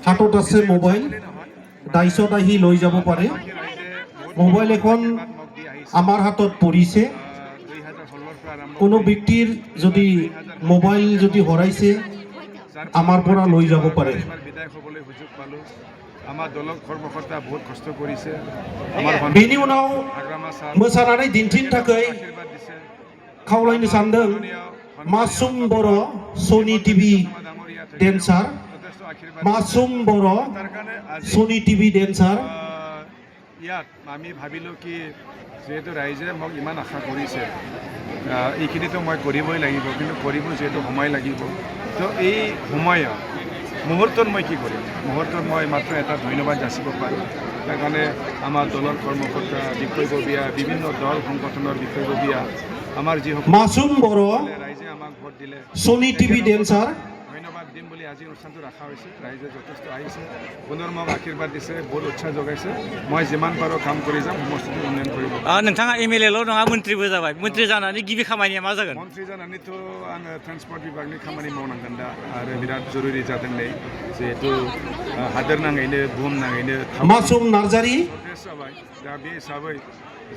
হাতত আছে মোবাইল দাইছত আহি লৈ যাব পাৰে মোবাইল এখন আমাৰ হাতত পৰিছে কোনো ব্যক্তিৰ যদি মোবাইল যদি হৰাইছে আমাৰ পৰা লৈ যাব পাৰে আমাৰ দলৰ কৰ্মকৰ্তা বহুত কষ্ট কৰিছে बेनि उनाव मोसानानै दिन्थिनो थाखाय खावलायनो सानदों मासुम बर' सनि टिभि डेन्सार मासुम बर' सनि टिभि डेन्सार ইয়াত আমি ভাবিলোঁ কি যেহেতু ৰাইজে মোক ইমান আশা কৰিছে এইখিনিতো মই কৰিবই লাগিব কিন্তু কৰিব যিহেতু সময় লাগিব তো এই সময়ত মুহূৰ্তত মই কি কৰিম মুহূৰ্তত মই মাত্ৰ এটা ধন্যবাদ যাচিব পাৰোঁ সেইকাৰণে আমাৰ দলৰ কৰ্মকৰ্তা বিষয়ববীয়া বিভিন্ন দল সংগঠনৰ বিষয়ববীয়া আমাৰ যিসকল মাসুম बर' ৰাইজে আমাক ভোট দিলে सनि टिभि डेन्सार ধন্যবাদ দিম বুলি আজি অনুষ্ঠানটো ৰখা হৈছে ৰাইজে যথেষ্ট আহিছে পুনৰ মোক আশীৰ্বাদ দিছে বহুত উৎসাহ যোগাইছে মই যিমান পাৰোঁ কাম কৰি যাম সমষ্টিটো উন্নয়ন কৰিব नोंथाङा एमएलएल' नङा मन्त्रिबो जाबाय मन्त्रि जानानै गिबि खामानिया मा जागोन मन्त्रि जानानैथ' आङो ट्रेन्सपर्ट बिभागनि खामानि मावनांगोन दा आरो बिराद जरुरि जादों नै जिहेतु हादोर नाङैनो बुहुम नाङैनो मासुम नार्जारी प्रग्रेस जाबाय दा बे हिसाबै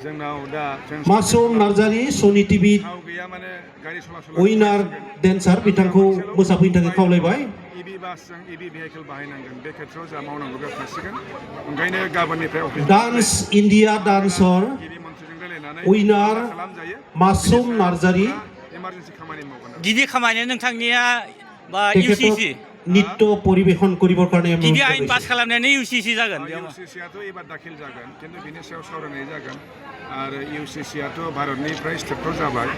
जोंनाव दा मासुम नार्जारी सनि टिभि थाव गैया माने गारि सलासल उइनार डेन्सार बिथांखौ मोसाफैनो थाखाय खावलायबाय इबि बासजों इबि भेहिकेल बाहायनांगोन बे खेत्रआव जा मावनांगौ बे थासिगोन ओंखायनो गाबोननिफ्राय अफिस डान्स इन्डिया डान्सर गिबि मन्थ्रिजों रायलायनानै उइनार खालामजायो मासुम नार्जारी इमारजेन्सि खामानि मावगोन गिबि खामानिया नोंथांनिया बा তেখেতক इउसिसि নৃত্য পৰিৱেশন কৰিবৰ কাৰণে गिबि आइन पास खालामनायानो इउसिसि जागोन इउसिसिआथ' एबार दाखिल जागोन खिन्थु बिनि सायाव सावरायनाय जागोन आरो इउसिसिआथ' भारतनिफ्राय स्टेटफ्राव जाबाय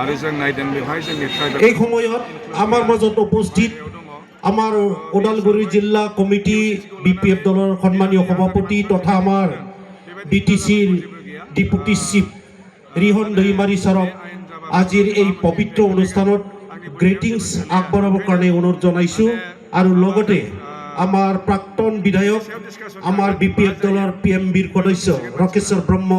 आरो जों नायदों बेवहाय जोंनि ट्राइबेल এই সময়ত আমাৰ মাজত উপস্থিত আমাৰ ওদালগুৰি জিলা কমিটি বিপিএফ দলৰ সন্মানীয় সভাপতি তথা আমাৰ বিটিচিৰ ডিপুটি চিফ ৰিহন দৈমাৰী ছাৰক আজিৰ এই পবিত্ৰ অনুষ্ঠানত গ্ৰেটিংছ আগবঢ়াবৰ কাৰণে অনুৰোধ জনাইছোঁ আৰু লগতে আমাৰ প্ৰাক্তন বিধায়ক আমাৰ বিপিএফ দলৰ পিএমবিৰ সদস্য ৰকেশ্বৰ ব্ৰহ্ম